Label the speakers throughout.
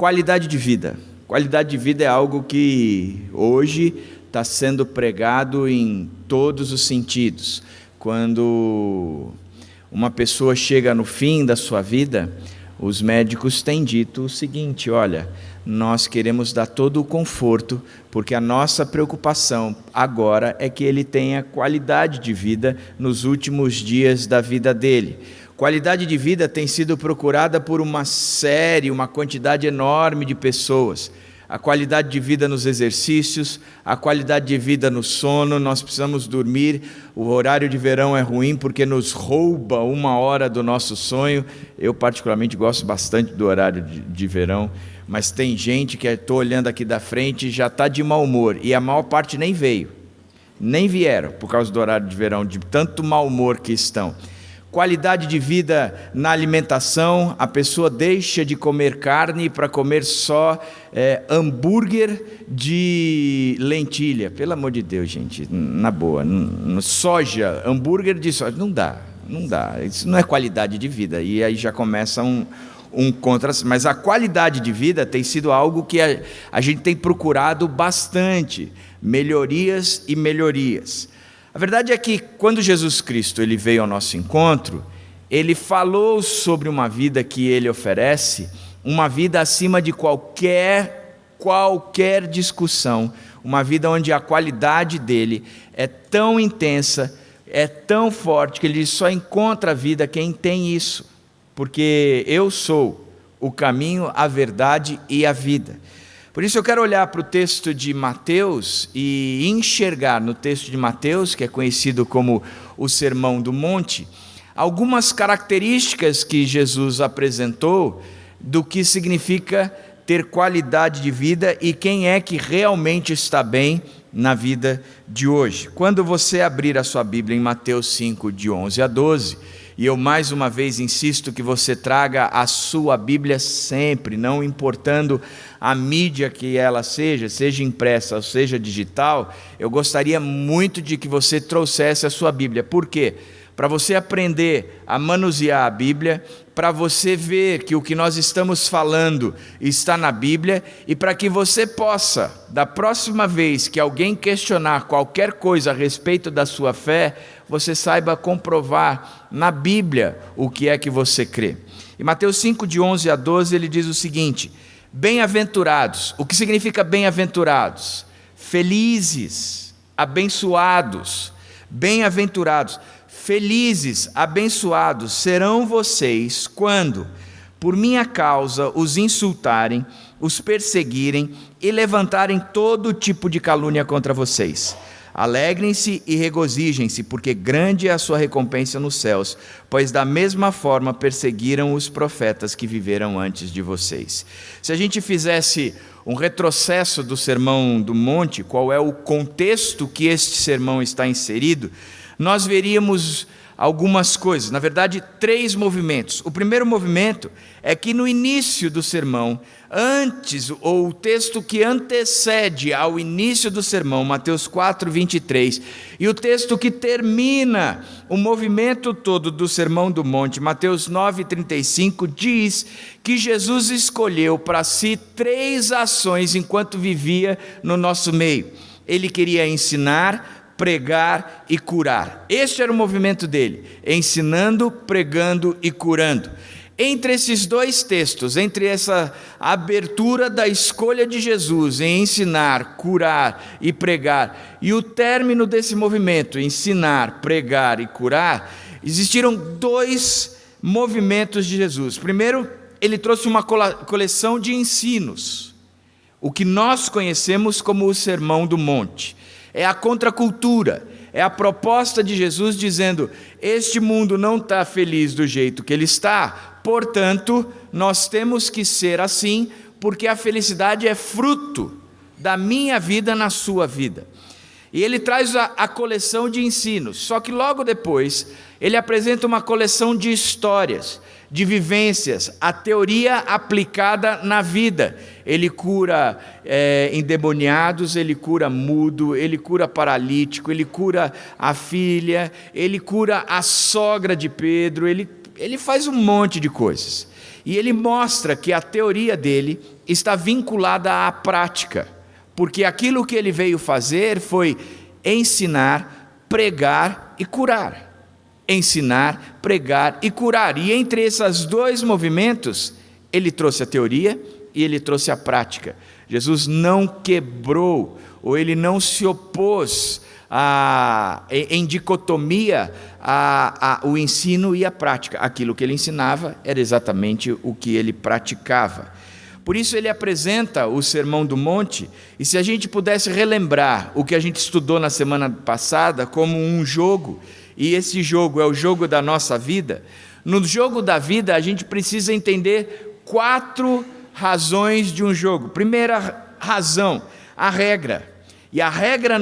Speaker 1: Qualidade de vida. Qualidade de vida é algo que hoje está sendo pregado em todos os sentidos. Quando uma pessoa chega no fim da sua vida, os médicos têm dito o seguinte: olha, nós queremos dar todo o conforto, porque a nossa preocupação agora é que ele tenha qualidade de vida nos últimos dias da vida dele. Qualidade de vida tem sido procurada por uma quantidade enorme de pessoas. A qualidade de vida nos exercícios, a qualidade de vida no sono. Nós precisamos dormir. O horário de verão é ruim porque nos rouba 1 hora do nosso sonho. Eu particularmente gosto bastante do horário de verão, mas tem gente que estou olhando aqui da frente e já está de mau humor, e a maior parte nem vieram por causa do horário de verão, de tanto mau humor que estão. Qualidade de vida na alimentação, a pessoa deixa de comer carne para comer só hambúrguer de lentilha. Pelo amor de Deus, gente, na boa, soja, hambúrguer de soja, não dá, isso não é qualidade de vida, e aí já começa um contra. Mas a qualidade de vida tem sido algo que a gente tem procurado bastante, melhorias e melhorias. A verdade é que quando Jesus Cristo ele veio ao nosso encontro, ele falou sobre uma vida que ele oferece, uma vida acima de qualquer discussão, uma vida onde a qualidade dele é tão intensa, é tão forte, que ele só encontra a vida quem tem isso, porque eu sou o caminho, a verdade e a vida. Por isso eu quero olhar para o texto de Mateus e enxergar no texto de Mateus, que é conhecido como o Sermão do Monte, algumas características que Jesus apresentou do que significa ter qualidade de vida e quem é que realmente está bem na vida de hoje. Quando você abrir a sua Bíblia em Mateus 5, de 11 a 12, e eu mais uma vez insisto que você traga a sua Bíblia sempre, não importando a mídia que ela seja impressa ou seja digital, eu gostaria muito de que você trouxesse a sua Bíblia. Por quê? Para você aprender a manusear a Bíblia, para você ver que o que nós estamos falando está na Bíblia, e para que você possa, da próxima vez que alguém questionar qualquer coisa a respeito da sua fé, você saiba comprovar na Bíblia o que é que você crê. Em Mateus 5, de 11 a 12, ele diz o seguinte: bem-aventurados. O que significa bem-aventurados? Felizes, abençoados, bem-aventurados. Felizes, abençoados serão vocês quando, por minha causa, os insultarem, os perseguirem e levantarem todo tipo de calúnia contra vocês. Alegrem-se e regozijem-se, porque grande é a sua recompensa nos céus, pois da mesma forma perseguiram os profetas que viveram antes de vocês. Se a gente fizesse um retrocesso do Sermão do Monte, qual é o contexto que este sermão está inserido, nós veríamos algumas coisas, na verdade 3 movimentos. O primeiro movimento é que no início do sermão, ou o texto que antecede ao início do sermão, Mateus 4, 23, e o texto que termina o movimento todo do Sermão do Monte, Mateus 9, 35, diz que Jesus escolheu para si 3 ações enquanto vivia no nosso meio. Ele queria ensinar, pregar e curar. Este era o movimento dele, ensinando, pregando e curando. Entre esses 2 textos, entre essa abertura da escolha de Jesus em ensinar, curar e pregar, e o término desse movimento, ensinar, pregar e curar, existiram 2 movimentos de Jesus. Primeiro, ele trouxe uma coleção de ensinos, o que nós conhecemos como o Sermão do Monte. É a contracultura, é a proposta de Jesus dizendo: este mundo não está feliz do jeito que ele está, portanto, nós temos que ser assim, porque a felicidade é fruto da minha vida na sua vida. E ele traz a coleção de ensinos, só que logo depois ele apresenta uma coleção de histórias, de vivências, a teoria aplicada na vida. Ele cura endemoniados, ele cura mudo, ele cura paralítico, ele cura a filha, ele cura a sogra de Pedro, ele faz um monte de coisas. E ele mostra que a teoria dele está vinculada à prática, porque aquilo que ele veio fazer foi ensinar, pregar e curar. Ensinar, pregar e curar. E entre esses dois movimentos, ele trouxe a teoria e ele trouxe a prática. Jesus não quebrou, ou ele não se opôs em dicotomia o ensino e a prática. Aquilo que ele ensinava era exatamente o que ele praticava. Por isso ele apresenta o Sermão do Monte, e se a gente pudesse relembrar o que a gente estudou na semana passada como um jogo, e esse jogo é o jogo da nossa vida, no jogo da vida a gente precisa entender 4 razões de um jogo. Primeira razão, a regra. E a regra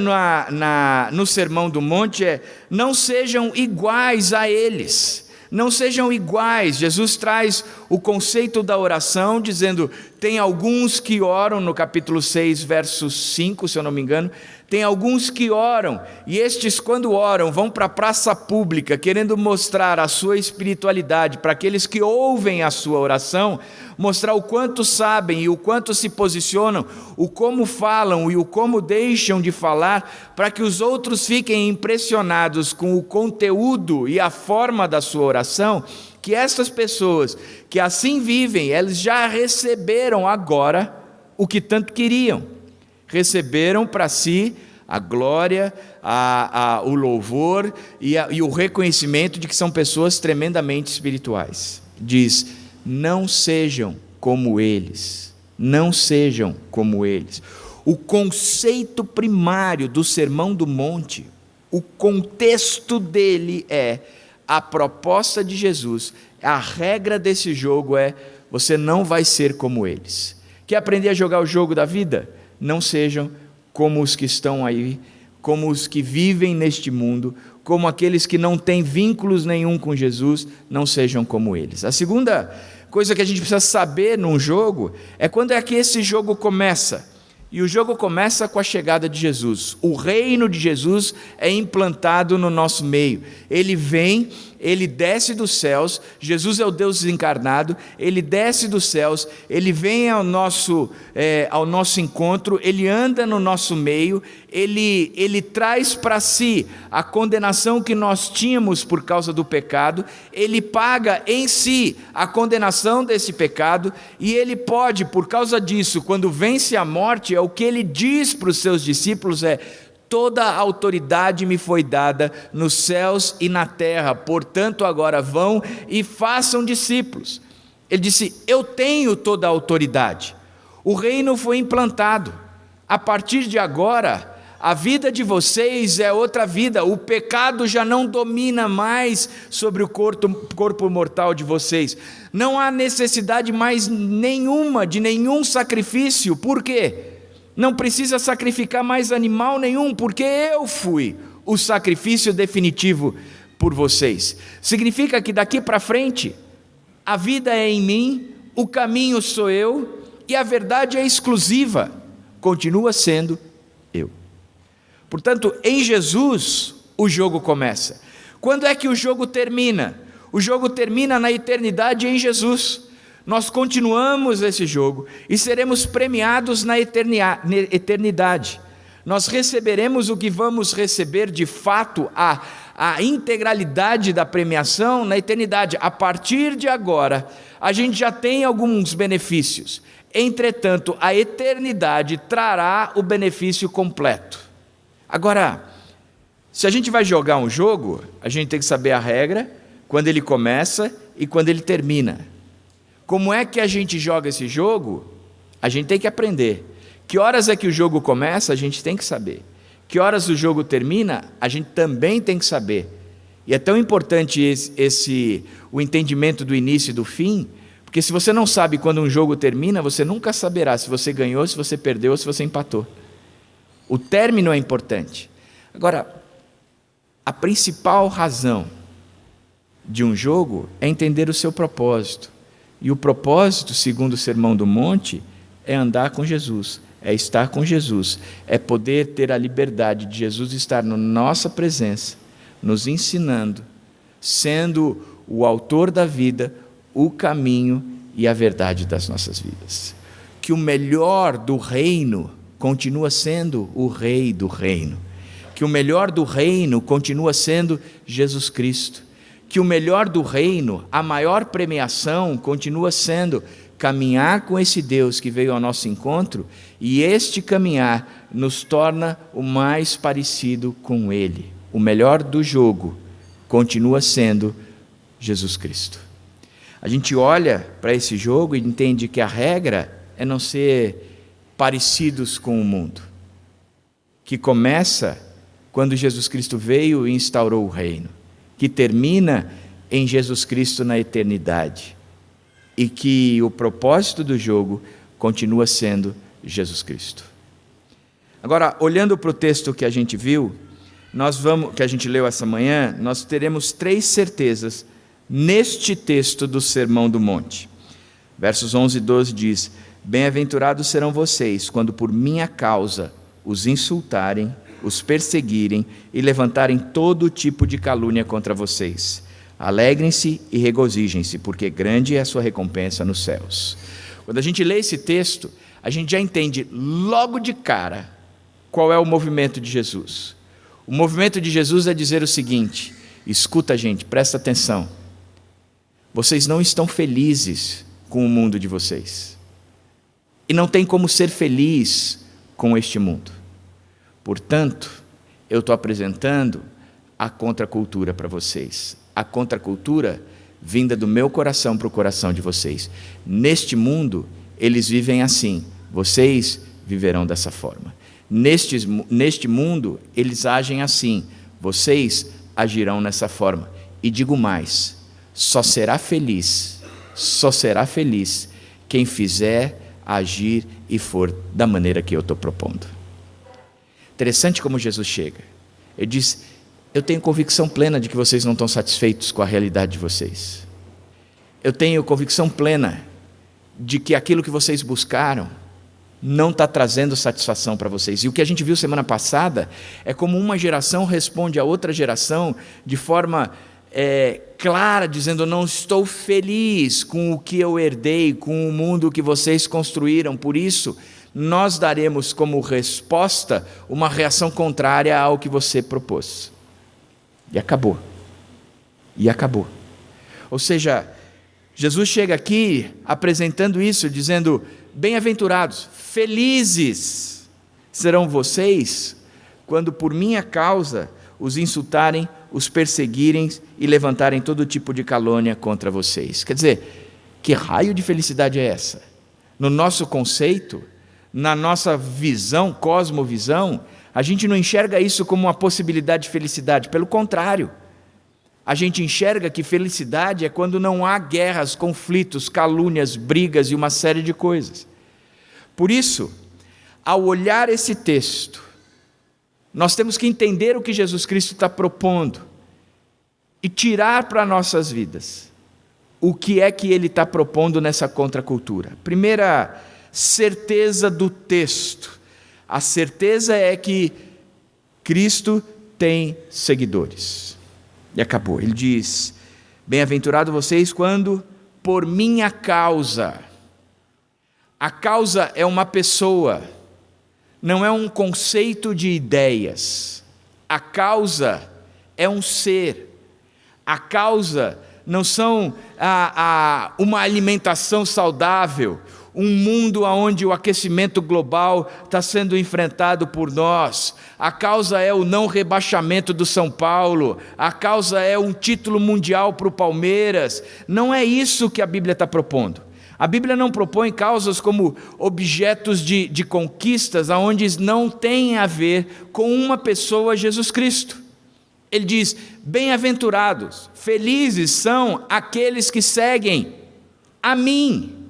Speaker 1: no Sermão do Monte é: não sejam iguais a eles. Não sejam iguais. Jesus traz o conceito da oração, dizendo, tem alguns que oram, no capítulo 6, verso 5, se eu não me engano, tem alguns que oram, e estes, quando oram, vão para a praça pública, querendo mostrar a sua espiritualidade, para aqueles que ouvem a sua oração, mostrar o quanto sabem e o quanto se posicionam, o como falam e o como deixam de falar, para que os outros fiquem impressionados com o conteúdo e a forma da sua oração, que estas pessoas que assim vivem, elas já receberam agora o que tanto queriam. Receberam para si a glória, o louvor e o reconhecimento de que são pessoas tremendamente espirituais. Diz, não sejam como eles, não sejam como eles. O conceito primário do Sermão do Monte, o contexto dele é a proposta de Jesus, a regra desse jogo é, você não vai ser como eles. Quer aprender a jogar o jogo da vida? Não sejam como os que estão aí, como os que vivem neste mundo, como aqueles que não têm vínculos nenhum com Jesus, não sejam como eles. A segunda coisa que a gente precisa saber num jogo é quando é que esse jogo começa. E o jogo começa com a chegada de Jesus. O reino de Jesus é implantado no nosso meio. Ele vem, ele desce dos céus. Jesus é o Deus encarnado. Ele desce dos céus, ele vem ao nosso encontro, ele anda no nosso meio, ele traz para si a condenação que nós tínhamos por causa do pecado, ele paga em si a condenação desse pecado, e ele pode, por causa disso, quando vence a morte, o que ele diz para os seus discípulos é: toda a autoridade me foi dada nos céus e na terra, portanto agora vão e façam discípulos. Ele disse, eu tenho toda a autoridade, o reino foi implantado, a partir de agora, a vida de vocês é outra vida, o pecado já não domina mais sobre o corpo mortal de vocês, não há necessidade mais nenhuma de nenhum sacrifício. Por quê? Não precisa sacrificar mais animal nenhum, porque eu fui o sacrifício definitivo por vocês. Significa que daqui para frente, a vida é em mim, o caminho sou eu, e a verdade é exclusiva, continua sendo eu. Portanto, em Jesus, o jogo começa. Quando é que o jogo termina? O jogo termina na eternidade em Jesus. Nós continuamos esse jogo e seremos premiados na eternidade. Nós receberemos o que vamos receber de fato, a integralidade da premiação na eternidade. A partir de agora, a gente já tem alguns benefícios. Entretanto, a eternidade trará o benefício completo. Agora, se a gente vai jogar um jogo, a gente tem que saber a regra, quando ele começa e quando ele termina. Como é que a gente joga esse jogo? A gente tem que aprender. Que horas é que o jogo começa? A gente tem que saber. Que horas o jogo termina? A gente também tem que saber. E é tão importante o entendimento do início e do fim, porque se você não sabe quando um jogo termina, você nunca saberá se você ganhou, se você perdeu ou se você empatou. O término é importante. Agora, a principal razão de um jogo é entender o seu propósito. E o propósito, segundo o Sermão do Monte, é andar com Jesus, é estar com Jesus, é poder ter a liberdade de Jesus estar na nossa presença, nos ensinando, sendo o autor da vida, o caminho e a verdade das nossas vidas. Que o melhor do reino continua sendo o Rei do reino. Que o melhor do reino continua sendo Jesus Cristo. Que o melhor do reino, a maior premiação, continua sendo caminhar com esse Deus que veio ao nosso encontro, e este caminhar nos torna o mais parecido com Ele. O melhor do jogo continua sendo Jesus Cristo. A gente olha para esse jogo e entende que a regra é não ser parecidos com o mundo, que começa quando Jesus Cristo veio e instaurou o reino, que termina em Jesus Cristo na eternidade, e que o propósito do jogo continua sendo Jesus Cristo. Agora, olhando para o texto que a gente viu, que a gente leu essa manhã, nós teremos 3 certezas neste texto do Sermão do Monte. Versos 11 e 12 diz: bem-aventurados serão vocês, quando por minha causa os insultarem, os perseguirem e levantarem todo tipo de calúnia contra vocês. Alegrem-se e regozijem-se, porque grande é a sua recompensa nos céus. Quando a gente lê esse texto, a gente já entende logo de cara qual é o movimento de Jesus. O movimento de Jesus é dizer o seguinte: escuta, gente, presta atenção. Vocês não estão felizes com o mundo de vocês. E não tem como ser feliz com este mundo. Portanto, eu estou apresentando a contracultura para vocês. A contracultura vinda do meu coração para o coração de vocês. Neste mundo, eles vivem assim. Vocês viverão dessa forma. Neste mundo, eles agem assim. Vocês agirão nessa forma. E digo mais: só será feliz quem fizer, agir e for da maneira que eu estou propondo. Interessante como Jesus chega. Ele diz: eu tenho convicção plena de que vocês não estão satisfeitos com a realidade de vocês. Eu tenho convicção plena de que aquilo que vocês buscaram não está trazendo satisfação para vocês. E o que a gente viu semana passada é como uma geração responde a outra geração de forma clara, dizendo: não estou feliz com o que eu herdei, com o mundo que vocês construíram, por isso nós daremos como resposta uma reação contrária ao que você propôs. E acabou. Ou seja, Jesus chega aqui apresentando isso, dizendo: bem-aventurados, felizes serão vocês quando por minha causa os insultarem, os perseguirem e levantarem todo tipo de calúnia contra vocês. Quer dizer, que raio de felicidade é essa? No nosso conceito, na nossa visão, cosmovisão, a gente não enxerga isso como uma possibilidade de felicidade. Pelo contrário, a gente enxerga que felicidade é quando não há guerras, conflitos, calúnias, brigas e uma série de coisas. Por isso, ao olhar esse texto, nós temos que entender o que Jesus Cristo está propondo e tirar para nossas vidas o que é que Ele está propondo nessa contracultura. Primeira certeza do texto: a certeza é que Cristo tem seguidores. E acabou. Ele diz: bem-aventurado vocês quando por minha causa. A causa é uma pessoa, não é um conceito de ideias. A causa é um ser. A causa não são uma alimentação saudável, um mundo onde o aquecimento global está sendo enfrentado por nós. A causa é o não rebaixamento do São Paulo. A causa é um título mundial para o Palmeiras. Não é isso que a Bíblia está propondo. A Bíblia não propõe causas como objetos de conquistas, onde não tem a ver com uma pessoa, Jesus Cristo. Ele diz: bem-aventurados, felizes são aqueles que seguem a mim,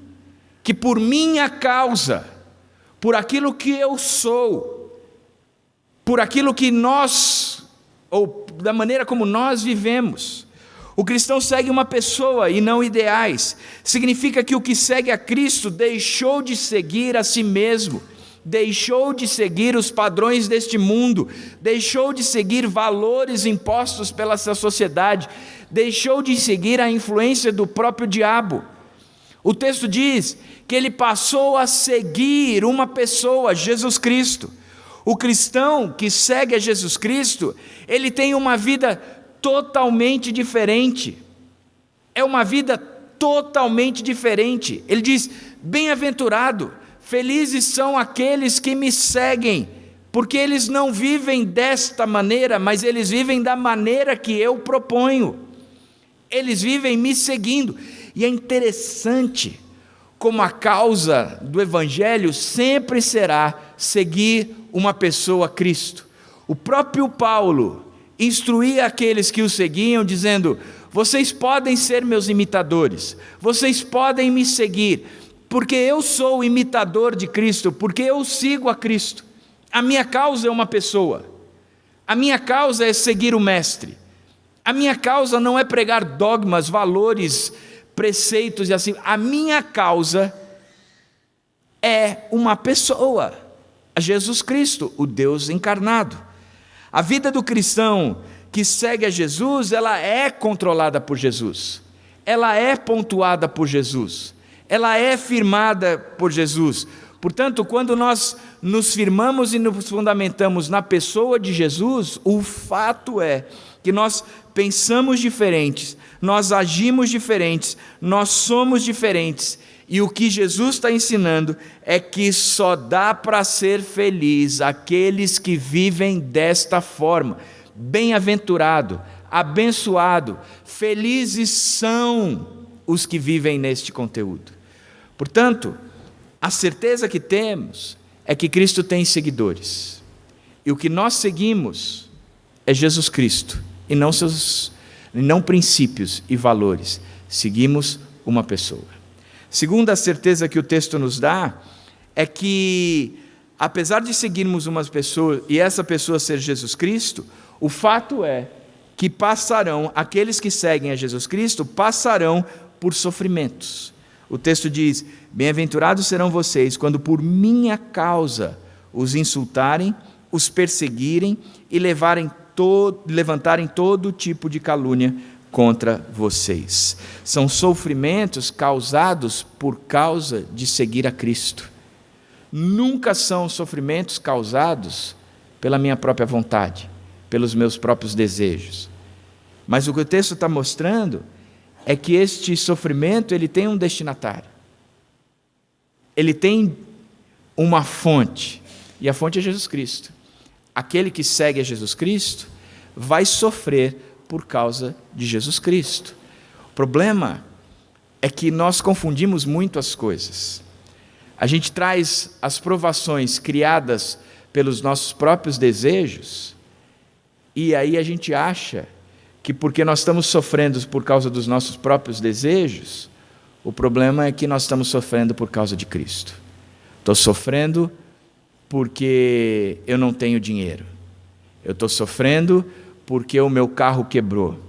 Speaker 1: que por minha causa, por aquilo que eu sou, por aquilo que nós, ou da maneira como nós vivemos. O cristão segue uma pessoa e não ideais. Significa que o que segue a Cristo deixou de seguir a si mesmo, deixou de seguir os padrões deste mundo, deixou de seguir valores impostos pela sua sociedade, deixou de seguir a influência do próprio diabo. O texto diz que ele passou a seguir uma pessoa, Jesus Cristo. O cristão que segue a Jesus Cristo, ele tem uma vida totalmente diferente. É uma vida totalmente diferente. Ele diz: bem-aventurado, felizes são aqueles que me seguem, porque eles não vivem desta maneira, mas eles vivem da maneira que eu proponho. Eles vivem me seguindo. E é interessante como a causa do Evangelho sempre será seguir uma pessoa, Cristo. O próprio Paulo instruía aqueles que o seguiam, dizendo: vocês podem ser meus imitadores, vocês podem me seguir, porque eu sou imitador de Cristo, porque eu sigo a Cristo. A minha causa é uma pessoa, a minha causa é seguir o Mestre, a minha causa não é pregar dogmas, valores, preceitos e assim, a minha causa é uma pessoa, Jesus Cristo, o Deus encarnado. A vida do cristão que segue a Jesus, ela é controlada por Jesus, ela é pontuada por Jesus, ela é firmada por Jesus. Portanto, quando nós nos firmamos e nos fundamentamos na pessoa de Jesus, o fato é que nós pensamos diferentes, nós agimos diferentes, nós somos diferentes, e o que Jesus está ensinando é que só dá para ser feliz aqueles que vivem desta forma. Bem-aventurado, abençoado, felizes são os que vivem neste conteúdo. Portanto, a certeza que temos é que Cristo tem seguidores, e o que nós seguimos é Jesus Cristo, e não princípios e valores, seguimos uma pessoa. Segunda certeza que o texto nos dá é que, apesar de seguirmos uma pessoa e essa pessoa ser Jesus Cristo, o fato é que aqueles que seguem a Jesus Cristo passarão por sofrimentos. O texto diz: bem-aventurados serão vocês quando por minha causa os insultarem, os perseguirem e levantarem todo tipo de calúnia contra vocês. São sofrimentos causados por causa de seguir a Cristo. Nunca são sofrimentos causados pela minha própria vontade, pelos meus próprios desejos. Mas o que o texto está mostrando é que este sofrimento, ele tem um destinatário. Ele tem uma fonte, e a fonte é Jesus Cristo. Aquele que segue a Jesus Cristo vai sofrer por causa de Jesus Cristo. O problema é que nós confundimos muito as coisas. A gente traz as provações criadas pelos nossos próprios desejos, e aí a gente acha que porque nós estamos sofrendo por causa dos nossos próprios desejos, o problema é que nós estamos sofrendo por causa de Cristo. Estou sofrendo porque eu não tenho dinheiro. Eu estou sofrendo porque o meu carro quebrou.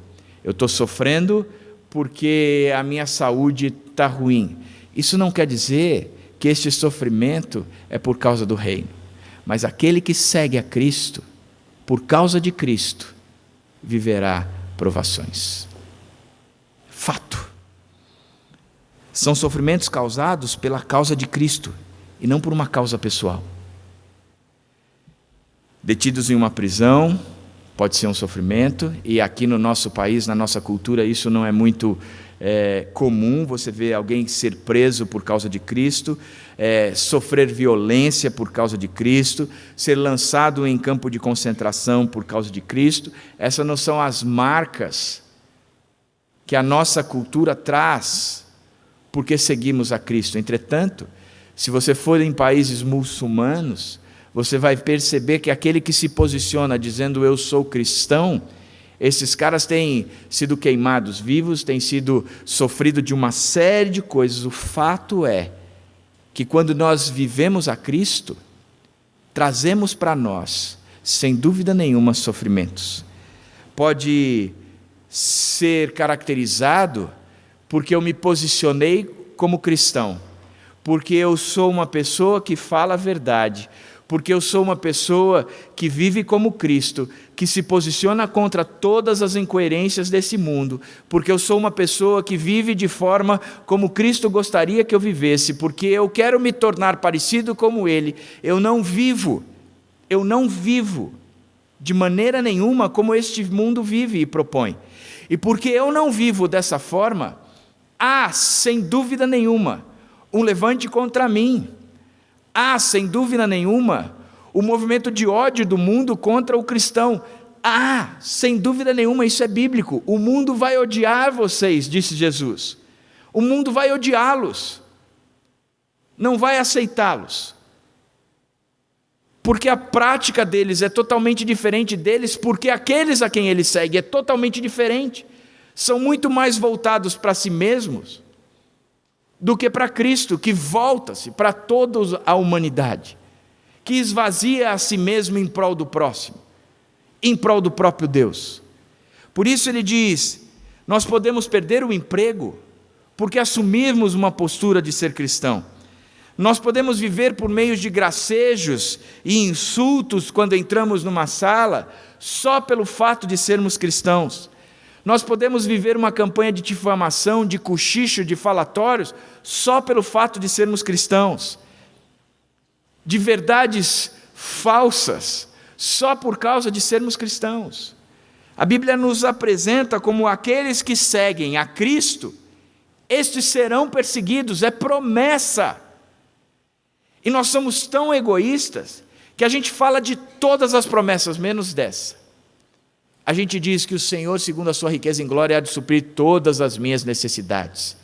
Speaker 1: Eu estou sofrendo porque a minha saúde está ruim. Isso não quer dizer que este sofrimento é por causa do reino. Mas aquele que segue a Cristo, por causa de Cristo, viverá provações. Fato. São sofrimentos causados pela causa de Cristo e não por uma causa pessoal. Detidos em uma prisão, pode ser um sofrimento, e aqui no nosso país, na nossa cultura, isso não é muito comum. Você vê alguém ser preso por causa de Cristo, sofrer violência por causa de Cristo, ser lançado em campo de concentração por causa de Cristo. Essas não são as marcas que a nossa cultura traz porque seguimos a Cristo. Entretanto, se você for em países muçulmanos, você vai perceber que aquele que se posiciona dizendo eu sou cristão, esses caras têm sido queimados vivos, têm sido sofrido de uma série de coisas. O fato é que quando nós vivemos a Cristo, trazemos para nós, sem dúvida nenhuma, sofrimentos. Pode ser caracterizado porque eu me posicionei como cristão, porque eu sou uma pessoa que fala a verdade, porque eu sou uma pessoa que vive como Cristo, que se posiciona contra todas as incoerências desse mundo, porque eu sou uma pessoa que vive de forma como Cristo gostaria que eu vivesse, porque eu quero me tornar parecido como Ele. Eu não vivo de maneira nenhuma como este mundo vive e propõe. E porque eu não vivo dessa forma, há, sem dúvida nenhuma, um levante contra mim. Há, sem dúvida nenhuma, o movimento de ódio do mundo contra o cristão. Há, sem dúvida nenhuma, isso é bíblico. O mundo vai odiar vocês, disse Jesus. O mundo vai odiá-los. Não vai aceitá-los. Porque a prática deles é totalmente diferente deles, porque aqueles a quem ele segue é totalmente diferente. São muito mais voltados para si mesmos do que para Cristo, que volta-se para toda a humanidade, que esvazia a si mesmo em prol do próximo, em prol do próprio Deus. Por isso ele diz, nós podemos perder o emprego, porque assumirmos uma postura de ser cristão. Nós podemos viver por meio de gracejos e insultos quando entramos numa sala, só pelo fato de sermos cristãos. Nós podemos viver uma campanha de difamação, de cochicho, de falatórios, só pelo fato de sermos cristãos. De verdades falsas, só por causa de sermos cristãos. A Bíblia nos apresenta como aqueles que seguem a Cristo, estes serão perseguidos, é promessa. E nós somos tão egoístas que a gente fala de todas as promessas, menos dessa. A gente diz que o Senhor, segundo a sua riqueza em glória, há de suprir todas as minhas necessidades.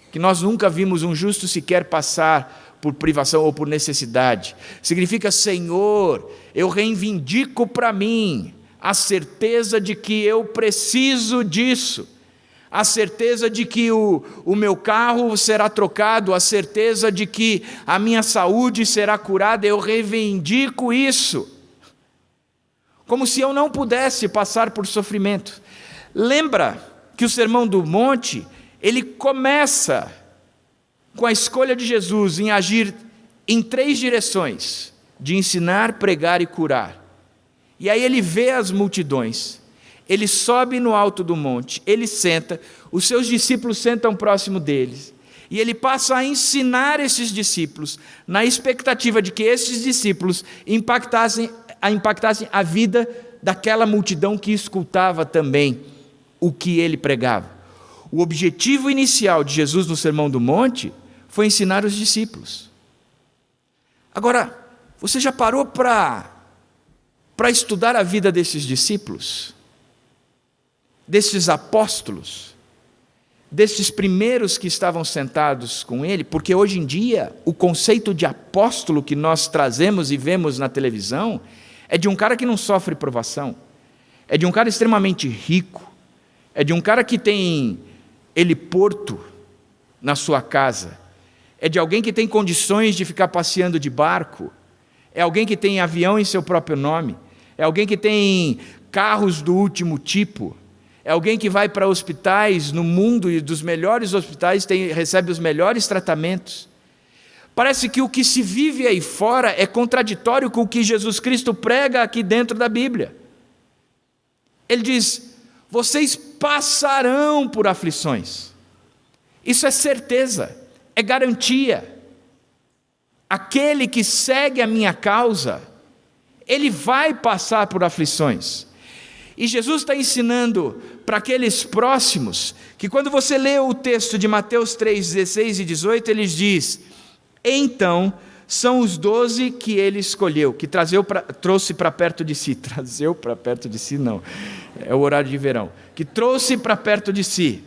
Speaker 1: Que nós nunca vimos um justo sequer passar por privação ou por necessidade. Significa, Senhor, eu reivindico para mim a certeza de que eu preciso disso. A certeza de que o meu carro será trocado, a certeza de que a minha saúde será curada, eu reivindico isso. Como se eu não pudesse passar por sofrimento. Lembra que o Sermão do Monte, ele começa com a escolha de Jesus em agir em 3 direções, de ensinar, pregar e curar. E aí ele vê as multidões, ele sobe no alto do monte, ele senta, os seus discípulos sentam próximo deles, e ele passa a ensinar esses discípulos, na expectativa de que esses discípulos impactassem a vida daquela multidão que escutava também o que ele pregava. O objetivo inicial de Jesus no Sermão do Monte foi ensinar os discípulos. Agora, você já parou para estudar a vida desses discípulos? Desses apóstolos? Desses primeiros que estavam sentados com ele? Porque hoje em dia, o conceito de apóstolo que nós trazemos e vemos na televisão é de um cara que não sofre provação, é de um cara extremamente rico, é de um cara que tem heliporto na sua casa, é de alguém que tem condições de ficar passeando de barco, é alguém que tem avião em seu próprio nome, é alguém que tem carros do último tipo, é alguém que vai para hospitais no mundo e dos melhores hospitais recebe os melhores tratamentos. Parece que o que se vive aí fora é contraditório com o que Jesus Cristo prega aqui dentro da Bíblia. Ele diz, vocês passarão por aflições. Isso é certeza, é garantia. Aquele que segue a minha causa, ele vai passar por aflições. E Jesus está ensinando para aqueles próximos, que quando você lê o texto de Mateus 3, 16 e 18, ele diz, então são os 12 que ele escolheu, que trouxe para perto de si, trazeu para perto de si não, é o horário de verão, que trouxe para perto de si,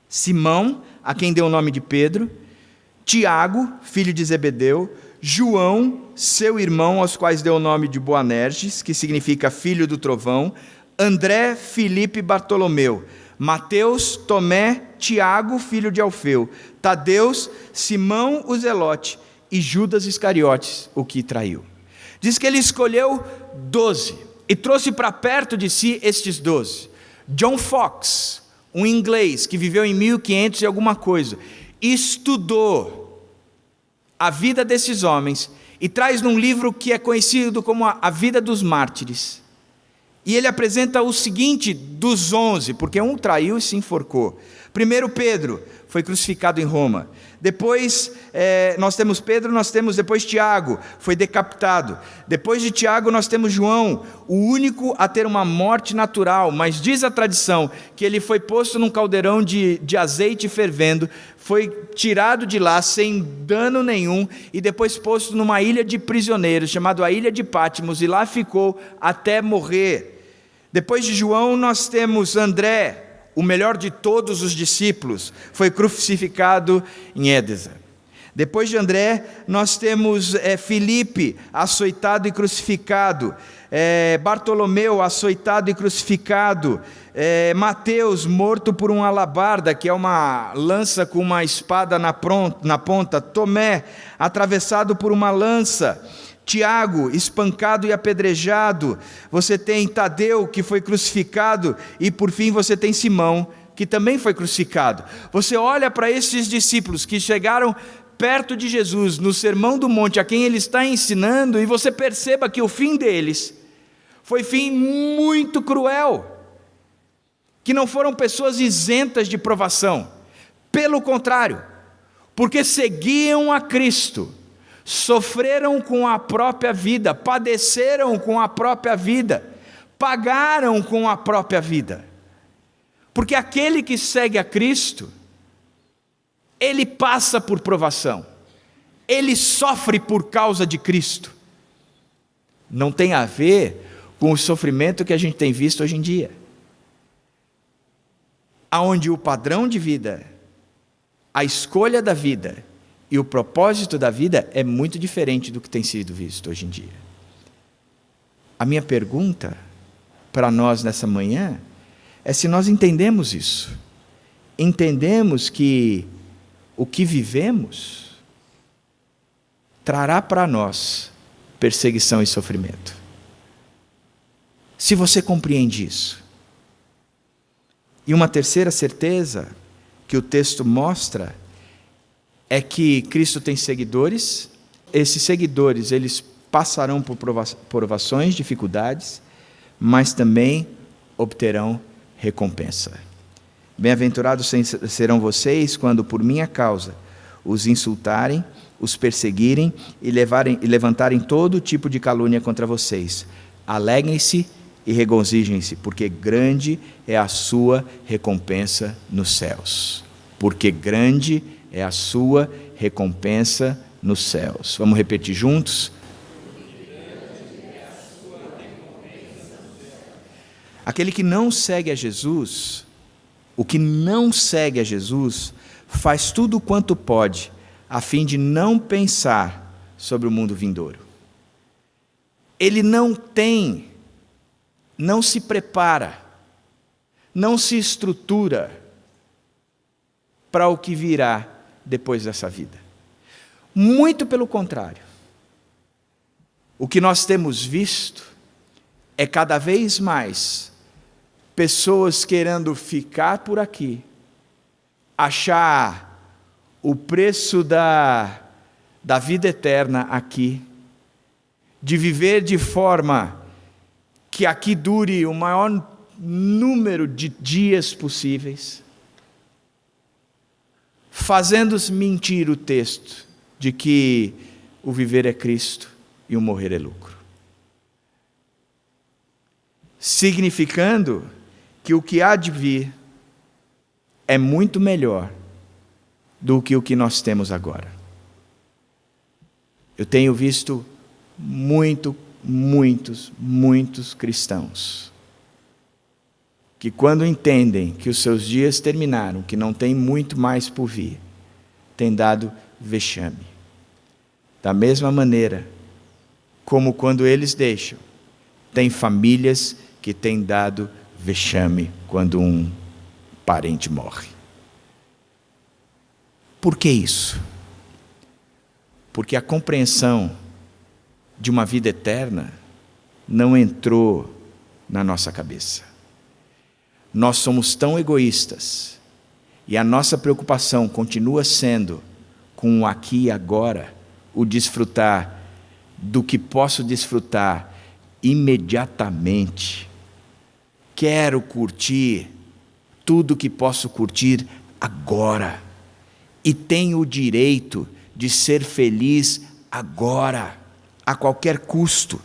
Speaker 1: Simão, a quem deu o nome de Pedro, Tiago, filho de Zebedeu, João, seu irmão, aos quais deu o nome de Boanerges, que significa filho do trovão, André, Filipe e Bartolomeu, Mateus, Tomé, Tiago, filho de Alfeu, Tadeus, Simão o Zelote e Judas Iscariotes, o que traiu. Diz que ele escolheu 12 e trouxe para perto de si estes 12. John Fox, um inglês que viveu em 1500 e alguma coisa, estudou a vida desses homens e traz num livro que é conhecido como a Vida dos Mártires. E ele apresenta o seguinte dos 11, porque um traiu e se enforcou. Primeiro Pedro foi crucificado em Roma. Depois nós temos Pedro, nós temos depois Tiago, foi decapitado. Depois de Tiago nós temos João, o único a ter uma morte natural, mas diz a tradição que ele foi posto num caldeirão de azeite fervendo, foi tirado de lá sem dano nenhum e depois posto numa ilha de prisioneiros, chamada a Ilha de Patmos, e lá ficou até morrer. Depois de João nós temos André, o melhor de todos os discípulos, foi crucificado em Édesa. Depois de André, nós temos Filipe, açoitado e crucificado, Bartolomeu, açoitado e crucificado, Mateus, morto por uma alabarda, que é uma lança com uma espada na ponta, Tomé, atravessado por uma lança, Tiago, espancado e apedrejado, você tem Tadeu, que foi crucificado, e por fim você tem Simão, que também foi crucificado. Você olha para esses discípulos que chegaram perto de Jesus, no Sermão do Monte, a quem ele está ensinando, e você perceba que o fim deles foi fim muito cruel, que não foram pessoas isentas de provação, pelo contrário, porque seguiam a Cristo, sofreram com a própria vida, padeceram com a própria vida, pagaram com a própria vida, porque aquele que segue a Cristo, ele passa por provação, ele sofre por causa de Cristo, não tem a ver com o sofrimento que a gente tem visto hoje em dia, aonde o padrão de vida, a escolha da vida e o propósito da vida é muito diferente do que tem sido visto hoje em dia. A minha pergunta para nós nessa manhã é se nós entendemos isso. Entendemos que o que vivemos trará para nós perseguição e sofrimento. Se você compreende isso. E uma terceira certeza que o texto mostra é que Cristo tem seguidores, esses seguidores eles passarão por provações, dificuldades, mas também obterão recompensa. Bem-aventurados serão vocês quando por minha causa os insultarem, os perseguirem e levantarem todo tipo de calúnia contra vocês. Alegrem-se e regozijem-se, porque grande é a sua recompensa nos céus. Porque grande é a sua recompensa nos céus. Vamos repetir juntos? Aquele que não segue a Jesus, o que não segue a Jesus, faz tudo quanto pode, a fim de não pensar sobre o mundo vindouro. Ele não se prepara, não se estrutura para o que virá depois dessa vida. Muito pelo contrário. O que nós temos visto é cada vez mais pessoas querendo ficar por aqui, achar o preço da vida eterna aqui, de viver de forma que aqui dure o maior número de dias possíveis, fazendo-se mentir o texto de que o viver é Cristo e o morrer é lucro. Significando que o que há de vir é muito melhor do que o que nós temos agora. Eu tenho visto muitos cristãos que quando entendem que os seus dias terminaram, que não tem muito mais por vir, têm dado vexame. Da mesma maneira como quando eles deixam, tem famílias que têm dado vexame quando um parente morre. Por que isso? Porque a compreensão de uma vida eterna não entrou na nossa cabeça. Nós somos tão egoístas e a nossa preocupação continua sendo com o aqui e agora, o desfrutar do que posso desfrutar imediatamente. Quero curtir tudo que posso curtir agora. E tenho o direito de ser feliz agora, a qualquer custo.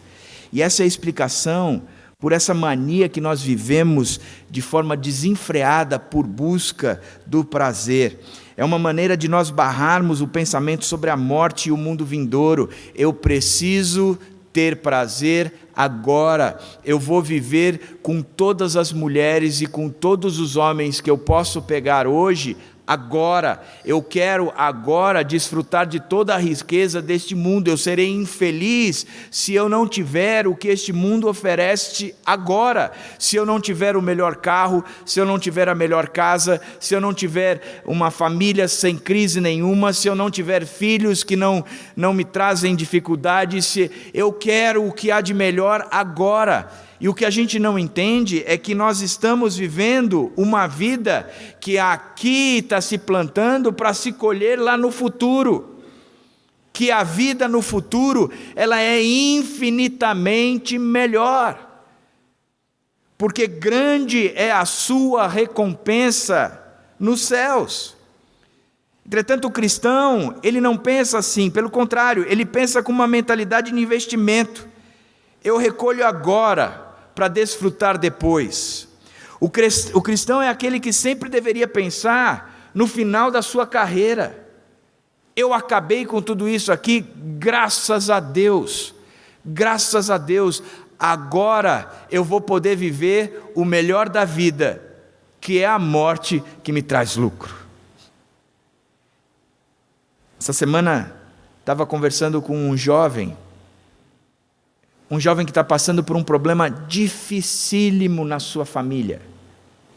Speaker 1: E essa é a explicação por essa mania que nós vivemos de forma desenfreada por busca do prazer. É uma maneira de nós barrarmos o pensamento sobre a morte e o mundo vindouro. Eu preciso ter prazer agora. Eu vou viver com todas as mulheres e com todos os homens que eu posso pegar hoje, agora. Eu quero agora desfrutar de toda a riqueza deste mundo. Eu serei infeliz se eu não tiver o que este mundo oferece agora. Se eu não tiver o melhor carro, se eu não tiver a melhor casa, se eu não tiver uma família sem crise nenhuma, se eu não tiver filhos que não me trazem dificuldades, se eu quero o que há de melhor agora. E o que a gente não entende é que nós estamos vivendo uma vida que aqui está se plantando para se colher lá no futuro. Que a vida no futuro, ela é infinitamente melhor. Porque grande é a sua recompensa nos céus. Entretanto, o cristão, ele não pensa assim, pelo contrário, ele pensa com uma mentalidade de investimento. Eu recolho agora para desfrutar depois. O cristão é aquele que sempre deveria pensar no final da sua carreira. Eu acabei com tudo isso aqui, graças a Deus. Graças a Deus, agora eu vou poder viver o melhor da vida, que é a morte que me traz lucro. Essa semana estava conversando com um jovem que está passando por um problema dificílimo na sua família,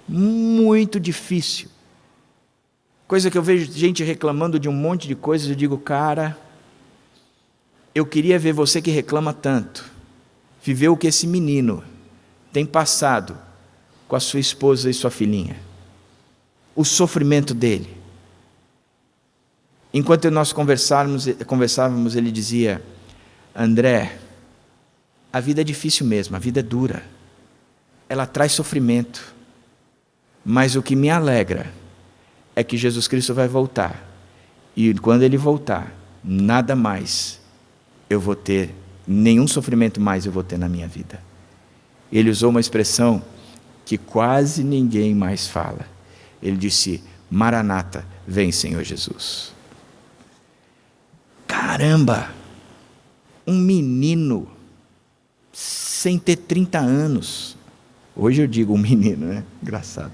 Speaker 1: muito difícil, coisa que eu vejo gente reclamando de um monte de coisas. Eu digo, cara, eu queria ver você que reclama tanto, viver o que esse menino tem passado com a sua esposa e sua filhinha, o sofrimento dele. Enquanto nós conversávamos, ele dizia, André, a vida é difícil mesmo, a vida é dura, ela traz sofrimento, mas o que me alegra é que Jesus Cristo vai voltar, e quando Ele voltar, nada mais eu vou ter, nenhum sofrimento mais eu vou ter na minha vida. Ele usou uma expressão que quase ninguém mais fala. Ele disse, Maranata, vem Senhor Jesus. Caramba, um menino sem ter 30 anos. Hoje eu digo um menino, né? Engraçado.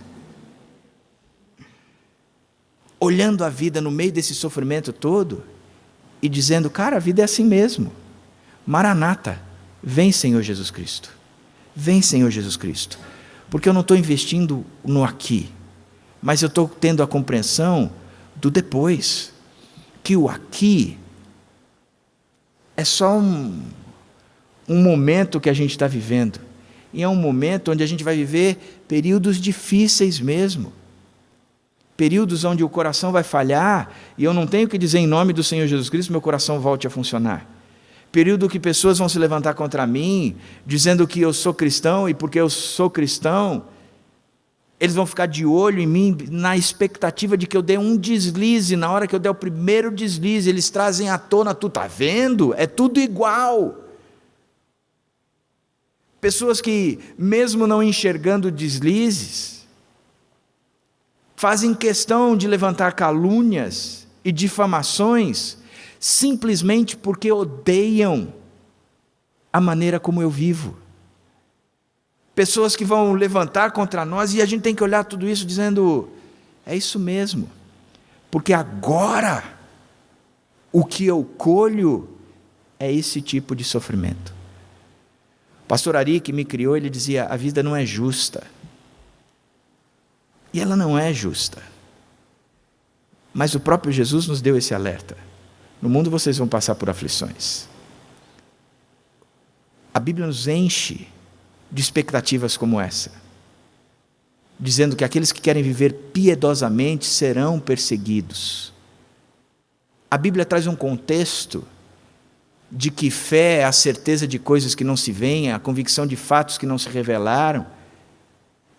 Speaker 1: Olhando a vida no meio desse sofrimento todo e dizendo, cara, a vida é assim mesmo. Maranata, vem Senhor Jesus Cristo. Vem Senhor Jesus Cristo. Porque eu não estou investindo no aqui, mas eu estou tendo a compreensão do depois. Que o aqui é só um momento que a gente está vivendo, e é um momento onde a gente vai viver períodos difíceis mesmo, períodos onde o coração vai falhar, e eu não tenho que dizer em nome do Senhor Jesus Cristo, meu coração volte a funcionar, período que pessoas vão se levantar contra mim, dizendo que eu sou cristão, e porque eu sou cristão, eles vão ficar de olho em mim, na expectativa de que eu dê um deslize. Na hora que eu der o primeiro deslize, eles trazem à tona, tu está vendo? É tudo igual. Pessoas que, mesmo não enxergando deslizes, fazem questão de levantar calúnias e difamações, simplesmente porque odeiam a maneira como eu vivo. Pessoas que vão levantar contra nós, e a gente tem que olhar tudo isso dizendo, é isso mesmo, porque agora, o que eu colho é esse tipo de sofrimento. Pastor Ari, que me criou, ele dizia, a vida não é justa. E ela não é justa. Mas o próprio Jesus nos deu esse alerta. No mundo vocês vão passar por aflições. A Bíblia nos enche de expectativas como essa, dizendo que aqueles que querem viver piedosamente serão perseguidos. A Bíblia traz um contexto de que fé é a certeza de coisas que não se veem, a convicção de fatos que não se revelaram.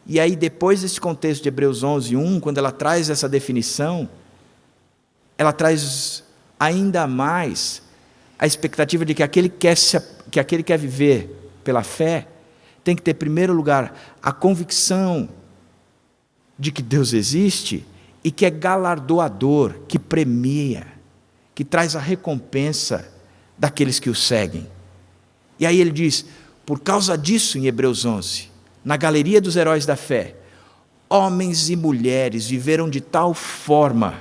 Speaker 1: E aí, depois desse contexto de Hebreus 11:1, quando ela traz essa definição, ela traz ainda mais a expectativa de que aquele que quer viver pela fé tem que ter, em primeiro lugar, a convicção de que Deus existe e que é galardoador, que premia, que traz a recompensa daqueles que o seguem. E aí ele diz, por causa disso, em Hebreus 11, na galeria dos heróis da fé, homens e mulheres viveram de tal forma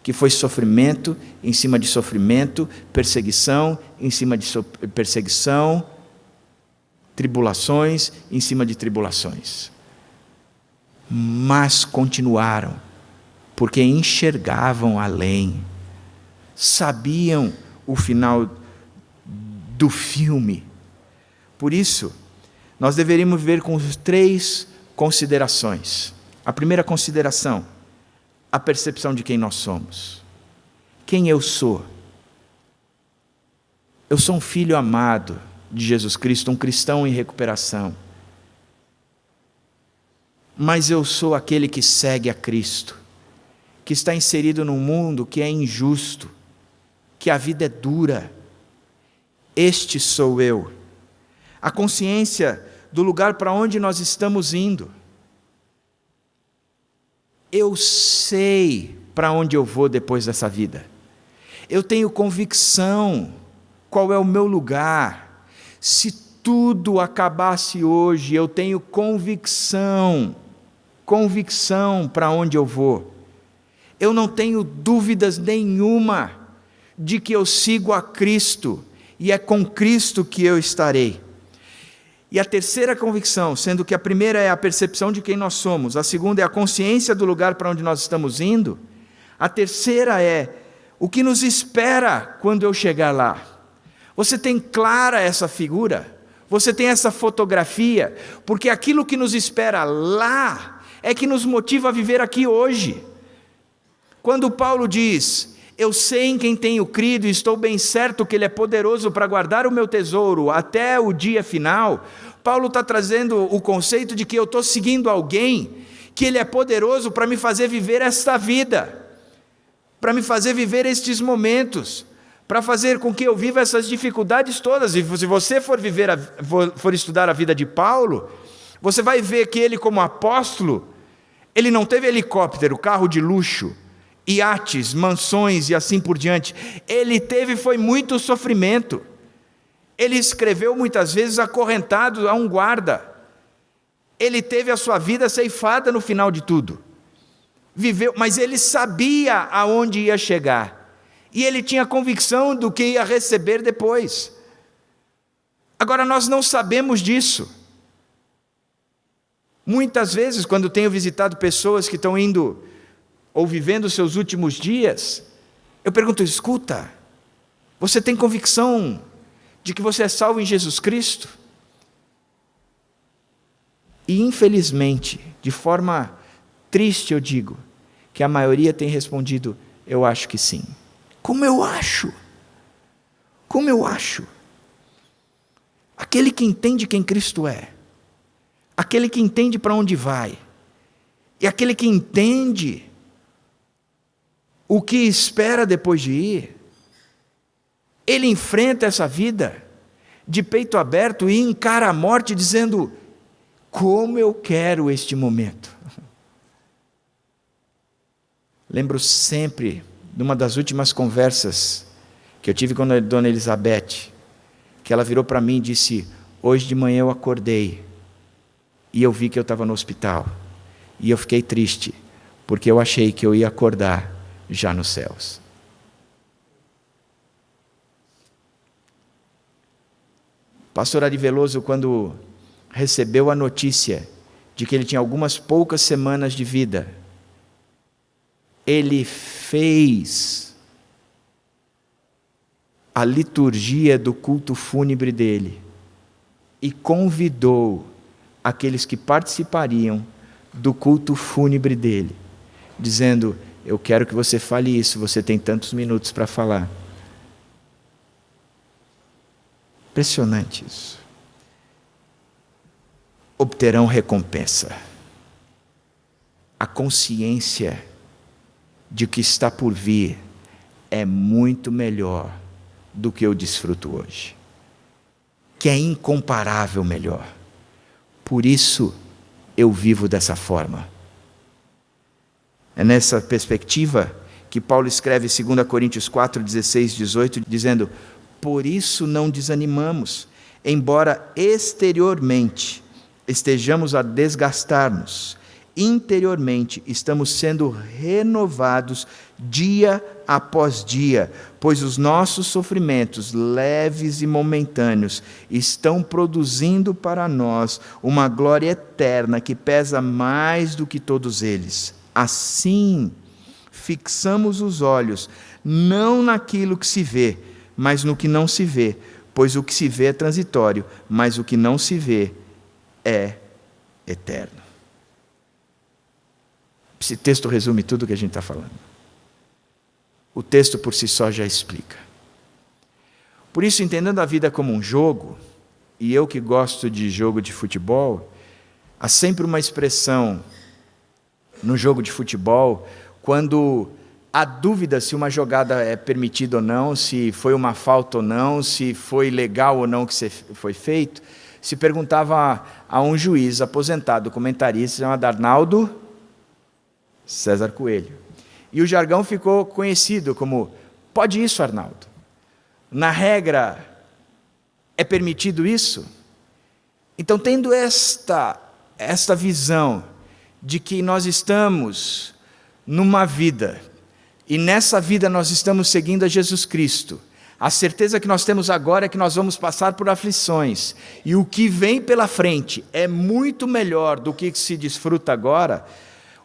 Speaker 1: que foi sofrimento em cima de sofrimento, perseguição em cima de perseguição, tribulações em cima de tribulações. Mas continuaram, porque enxergavam além, sabiam o final do filme. Por isso, nós deveríamos ver com 3 considerações. A primeira consideração, a percepção de quem nós somos. Quem eu sou? Eu sou um filho amado de Jesus Cristo, um cristão em recuperação. Mas eu sou aquele que segue a Cristo, que está inserido num mundo que é injusto, que a vida é dura. Este sou eu. A consciência do lugar para onde nós estamos indo. Eu sei para onde eu vou depois dessa vida. Eu tenho convicção qual é o meu lugar. Se tudo acabasse hoje, eu tenho convicção para onde eu vou. Eu não tenho dúvidas nenhuma de que eu sigo a Cristo e é com Cristo que eu estarei. E a terceira convicção, sendo que a primeira é a percepção de quem nós somos, a segunda é a consciência do lugar para onde nós estamos indo, a terceira é o que nos espera quando eu chegar lá. Você tem clara essa figura? Você tem essa fotografia? Porque aquilo que nos espera lá é que nos motiva a viver aqui hoje. Quando Paulo diz, eu sei em quem tenho crido e estou bem certo que Ele é poderoso para guardar o meu tesouro até o dia final, Paulo está trazendo o conceito de que eu estou seguindo alguém, que Ele é poderoso para me fazer viver esta vida, para me fazer viver estes momentos, para fazer com que eu viva essas dificuldades todas. E se você for estudar a vida de Paulo, você vai ver que ele, como apóstolo, ele não teve helicóptero, carro de luxo, iates, mansões e assim por diante. Ele foi muito sofrimento. Ele escreveu muitas vezes acorrentado a um guarda. Ele teve a sua vida ceifada no final de tudo. Viveu, mas ele sabia aonde ia chegar. E ele tinha convicção do que ia receber depois. Agora nós não sabemos disso. Muitas vezes, quando tenho visitado pessoas que estão indo ou vivendo os seus últimos dias, eu pergunto, escuta, você tem convicção de que você é salvo em Jesus Cristo? E infelizmente, de forma triste eu digo, que a maioria tem respondido, eu acho que sim. Como eu acho? Como eu acho? Aquele que entende quem Cristo é, aquele que entende para onde vai, e aquele que entende o que espera depois de ir, ele enfrenta essa vida de peito aberto e encara a morte dizendo, como eu quero este momento. Lembro sempre de uma das últimas conversas que eu tive com a dona Elizabeth, que ela virou para mim e disse, hoje de manhã eu acordei e eu vi que eu estava no hospital e eu fiquei triste, porque eu achei que eu ia acordar já nos céus. Pastor Ari Veloso, quando recebeu a notícia de que ele tinha algumas poucas semanas de vida, ele fez a liturgia do culto fúnebre dele e convidou aqueles que participariam do culto fúnebre dele, dizendo, eu quero que você fale isso, você tem tantos minutos para falar. Impressionante isso. Obterão recompensa. A consciência de que está por vir é muito melhor do que eu desfruto hoje, que é incomparável melhor. Por isso eu vivo dessa forma. É nessa perspectiva que Paulo escreve 2 Coríntios 4, 16, 18, dizendo: por isso não desanimamos, embora exteriormente estejamos a desgastar-nos, interiormente estamos sendo renovados dia após dia, pois os nossos sofrimentos leves e momentâneos estão produzindo para nós uma glória eterna que pesa mais do que todos eles. Assim, fixamos os olhos não naquilo que se vê, mas no que não se vê, pois o que se vê é transitório, mas o que não se vê é eterno. Esse texto resume tudo o que a gente está falando. O texto por si só já explica. Por isso, entendendo a vida como um jogo, e eu que gosto de jogo de futebol, há sempre uma expressão no jogo de futebol, quando há dúvida se uma jogada é permitida ou não, se foi uma falta ou não, se foi legal ou não que foi feito, se perguntava a um juiz aposentado, comentarista, chamado Arnaldo César Coelho. E o jargão ficou conhecido como: pode isso, Arnaldo? Na regra, é permitido isso? Então, tendo esta visão de que nós estamos numa vida, e nessa vida nós estamos seguindo a Jesus Cristo, a certeza que nós temos agora é que nós vamos passar por aflições, e o que vem pela frente é muito melhor do que se desfruta agora.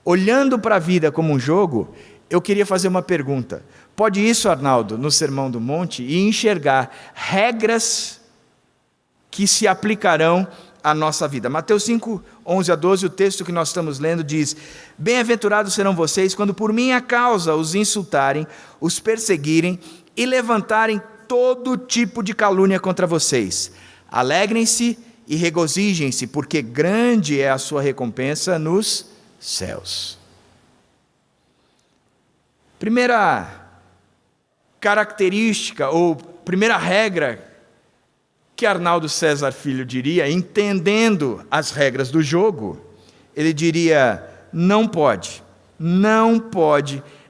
Speaker 1: Olhando para a vida como um jogo, eu queria fazer uma pergunta. Pode isso, Arnaldo, no Sermão do Monte, e enxergar regras que se aplicarão à nossa vida. Mateus 5, 11 a 12, o texto que nós estamos lendo diz: bem-aventurados serão vocês quando por minha causa os insultarem, os perseguirem e levantarem todo tipo de calúnia contra vocês. Alegrem-se e regozijem-se, porque grande é a sua recompensa nos céus. Primeira característica, ou primeira regra que Arnaldo César Filho diria, entendendo as regras do jogo, ele diria: não pode,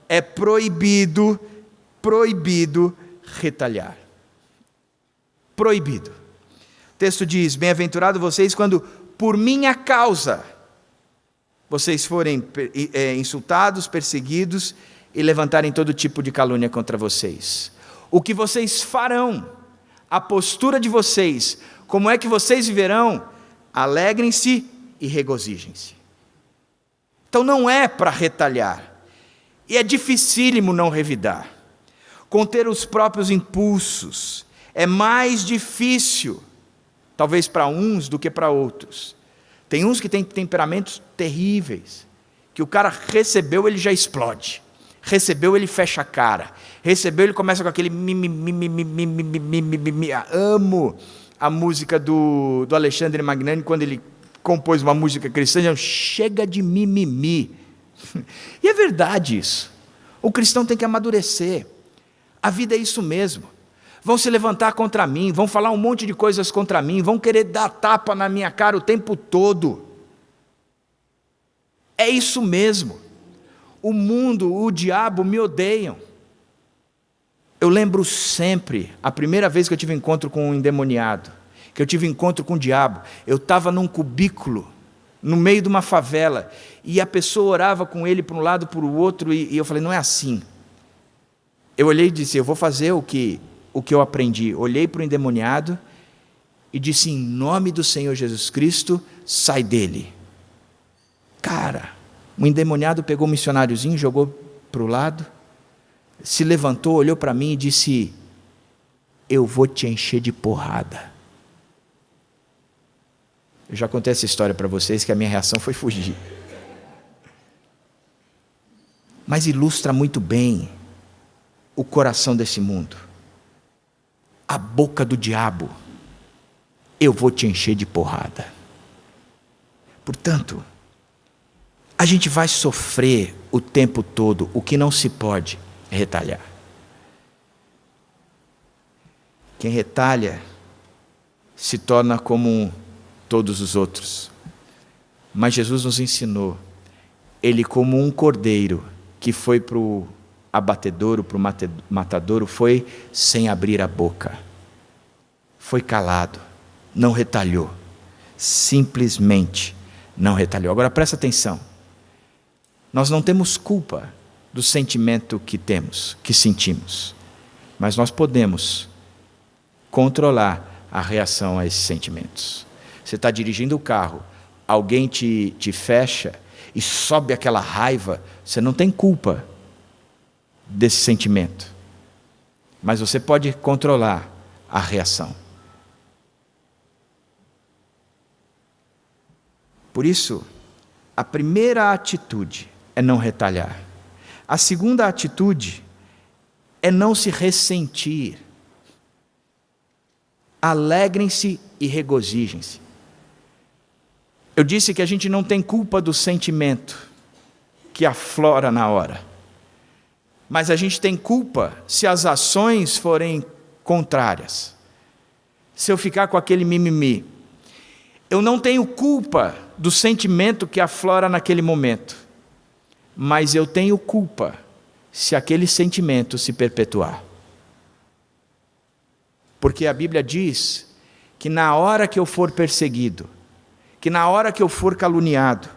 Speaker 1: é proibido retalhar. Proibido. O texto diz: bem-aventurado vocês quando por minha causa vocês forem insultados, perseguidos e levantarem todo tipo de calúnia contra vocês. O que vocês farão, a postura de vocês, como é que vocês viverão? Alegrem-se e regozijem-se. Então não é para retalhar, e é dificílimo não revidar. Conter os próprios impulsos é mais difícil, talvez para uns do que para outros. Tem uns que têm temperamentos terríveis, que o cara recebeu, ele já explode. Recebeu, ele fecha a cara. Recebeu, ele começa com aquele mimimi. Amo a música do Alexandre Magnani, quando ele compôs uma música cristã, chega de mimimi. E é verdade isso. O cristão tem que amadurecer. A vida é isso mesmo. Vão se levantar contra mim, vão falar um monte de coisas contra mim, vão querer dar tapa na minha cara o tempo todo. É isso mesmo. O mundo, o diabo me odeiam. Eu lembro sempre, a primeira vez que eu tive encontro com um endemoniado, que eu tive encontro com o diabo, eu estava num cubículo, no meio de uma favela, e a pessoa orava com ele para um lado, para o outro, e eu falei: não é assim. Eu olhei e disse: eu vou fazer o que eu aprendi. Olhei para o endemoniado e disse: em nome do Senhor Jesus Cristo, sai dele. Cara, o endemoniado pegou um missionáriozinho, jogou para o lado, se levantou, olhou para mim e disse: eu vou te encher de porrada. Eu já contei essa história para vocês, que a minha reação foi fugir. Mas ilustra muito bem o coração desse mundo. A boca do diabo eu vou te encher de porrada. Portanto, a gente vai sofrer o tempo todo. O que não se pode é retalhar. Quem retalha se torna como todos os outros. Mas Jesus nos ensinou, ele como um cordeiro que foi para o abatedouro, para o matadouro, foi sem abrir a boca. Foi calado, não retalhou. Simplesmente não retalhou. Agora presta atenção. Nós não temos culpa do sentimento que temos, que sentimos. Mas nós podemos controlar a reação a esses sentimentos. Você está dirigindo o carro, alguém te fecha e sobe aquela raiva, você não tem culpa desse sentimento. Mas você pode controlar a reação. Por isso, a primeira atitude é não retalhar. A segunda atitude é não se ressentir. Alegrem-se e regozijem-se. Eu disse que a gente não tem culpa do sentimento que aflora na hora. Mas a gente tem culpa se as ações forem contrárias. Se eu ficar com aquele mimimi. Eu não tenho culpa do sentimento que aflora naquele momento. Mas eu tenho culpa se aquele sentimento se perpetuar. Porque a Bíblia diz que na hora que eu for perseguido, que na hora que eu for caluniado,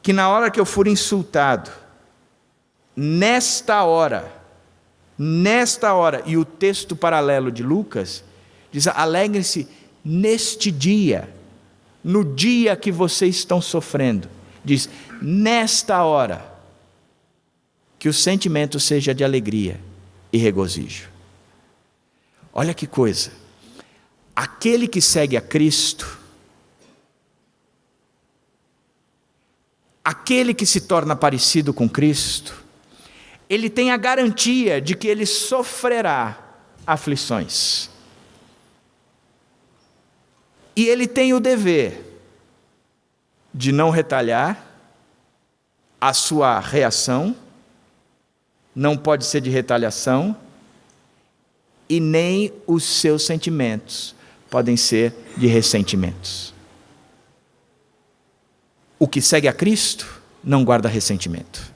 Speaker 1: que na hora que eu for insultado, nesta hora, e o texto paralelo de Lucas diz: alegrem-se neste dia, no dia que vocês estão sofrendo. Diz, nesta hora, que o sentimento seja de alegria e regozijo. Olha que coisa, aquele que segue a Cristo, aquele que se torna parecido com Cristo, ele tem a garantia de que ele sofrerá aflições. E ele tem o dever de não retalhar, a sua reação não pode ser de retaliação, e nem os seus sentimentos podem ser de ressentimentos. O que segue a Cristo não guarda ressentimento.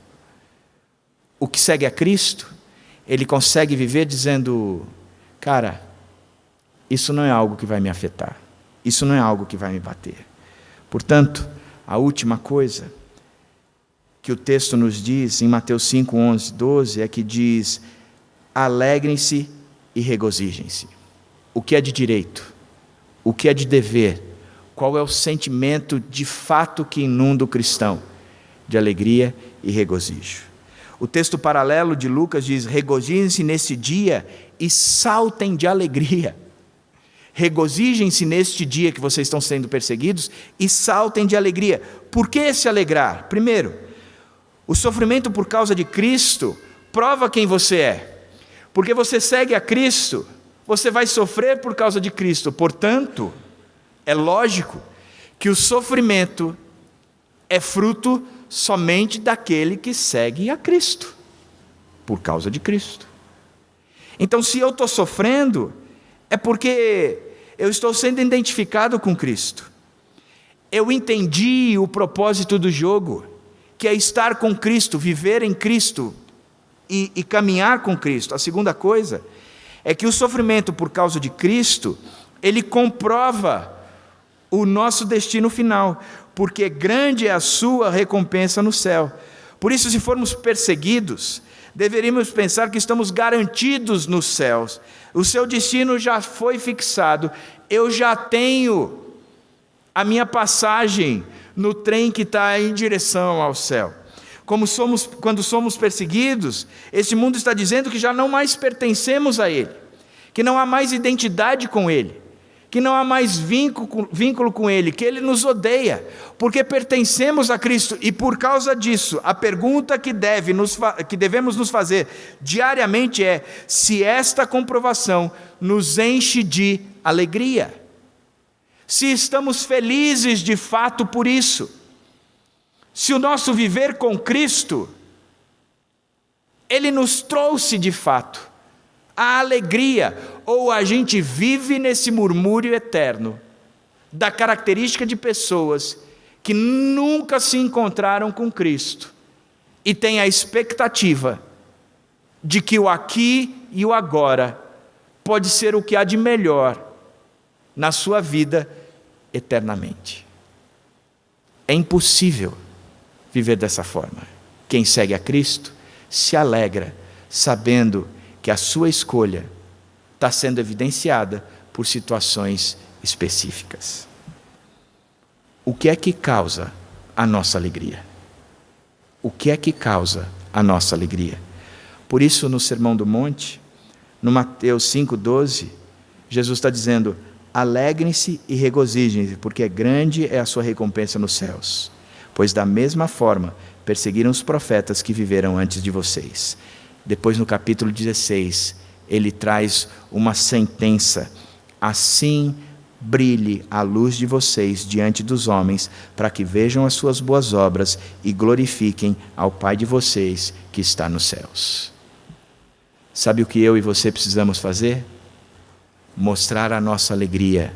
Speaker 1: O que segue a Cristo, ele consegue viver dizendo: cara, isso não é algo que vai me afetar, isso não é algo que vai me bater. Portanto, a última coisa que o texto nos diz em Mateus 5, 11, 12 é que diz: alegrem-se e regozijem-se. O que é de direito? O que é de dever? Qual é o sentimento de fato que inunda o cristão? De alegria e regozijo. O texto paralelo de Lucas diz: regozijem-se nesse dia e saltem de alegria. Regozijem-se neste dia que vocês estão sendo perseguidos e saltem de alegria. Por que se alegrar? Primeiro, o sofrimento por causa de Cristo prova quem você é. Porque você segue a Cristo, você vai sofrer por causa de Cristo. Portanto, é lógico que o sofrimento é fruto somente daquele que segue a Cristo, por causa de Cristo. Então, se eu estou sofrendo, é porque eu estou sendo identificado com Cristo. Eu entendi o propósito do jogo, que é estar com Cristo, viver em Cristo e caminhar com Cristo. A segunda coisa é que o sofrimento por causa de Cristo, ele comprova o nosso destino final, porque grande é a sua recompensa no céu. Por isso, se formos perseguidos, deveríamos pensar que estamos garantidos nos céus. O seu destino já foi fixado. Eu já tenho a minha passagem no trem que está em direção ao céu. Quando somos perseguidos, este mundo está dizendo que já não mais pertencemos a Ele, que não há mais identidade com Ele, que não há mais vínculo com Ele, que Ele nos odeia, porque pertencemos a Cristo. E por causa disso, a pergunta que devemos nos fazer diariamente é: se esta comprovação nos enche de alegria, se estamos felizes de fato por isso, se o nosso viver com Cristo, Ele nos trouxe de fato a alegria, ou a gente vive nesse murmúrio eterno da característica de pessoas que nunca se encontraram com Cristo e têm a expectativa de que o aqui e o agora pode ser o que há de melhor na sua vida eternamente. É impossível viver dessa forma. Quem segue a Cristo se alegra sabendo que a sua escolha está sendo evidenciada por situações específicas. O que é que causa a nossa alegria? O que é que causa a nossa alegria? Por isso, no Sermão do Monte, no Mateus 5,12, Jesus está dizendo: alegrem-se e regozijem-se, porque grande é a sua recompensa nos céus. Pois da mesma forma perseguiram os profetas que viveram antes de vocês. Depois, no capítulo 16, ele traz uma sentença: assim brilhe a luz de vocês diante dos homens, para que vejam as suas boas obras e glorifiquem ao Pai de vocês que está nos céus. Sabe o que eu e você precisamos fazer? Mostrar a nossa alegria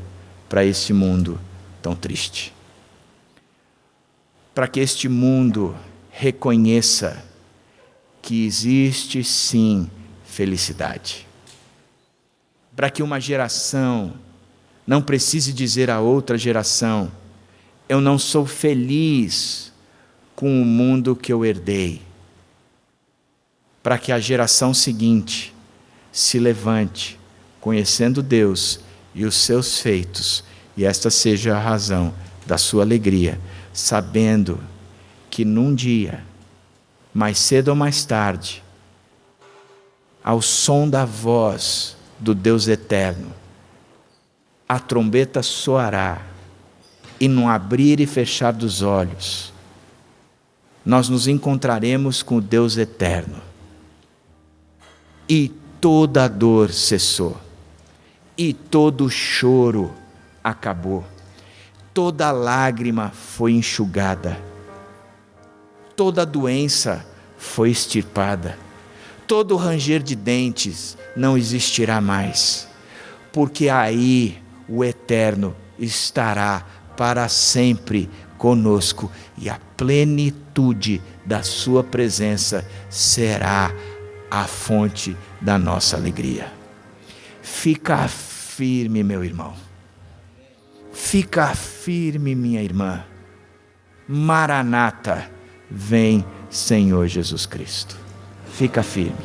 Speaker 1: para este mundo tão triste. Para que este mundo reconheça que existe sim felicidade. Para que uma geração não precise dizer a outra geração: eu não sou feliz com o mundo que eu herdei. Para que a geração seguinte se levante, conhecendo Deus e os seus feitos, e esta seja a razão da sua alegria, sabendo que num dia, mais cedo ou mais tarde, ao som da voz do Deus eterno, a trombeta soará, e no abrir e fechar dos olhos, nós nos encontraremos com o Deus eterno. E toda a dor cessou, e todo o choro acabou, toda lágrima foi enxugada, toda doença foi extirpada, todo ranger de dentes não existirá mais, porque aí o Eterno estará para sempre conosco, e a plenitude da sua presença será a fonte da nossa alegria. Fica firme, meu irmão. Fica firme, minha irmã. Maranata, vem, Senhor Jesus Cristo. Fica firme.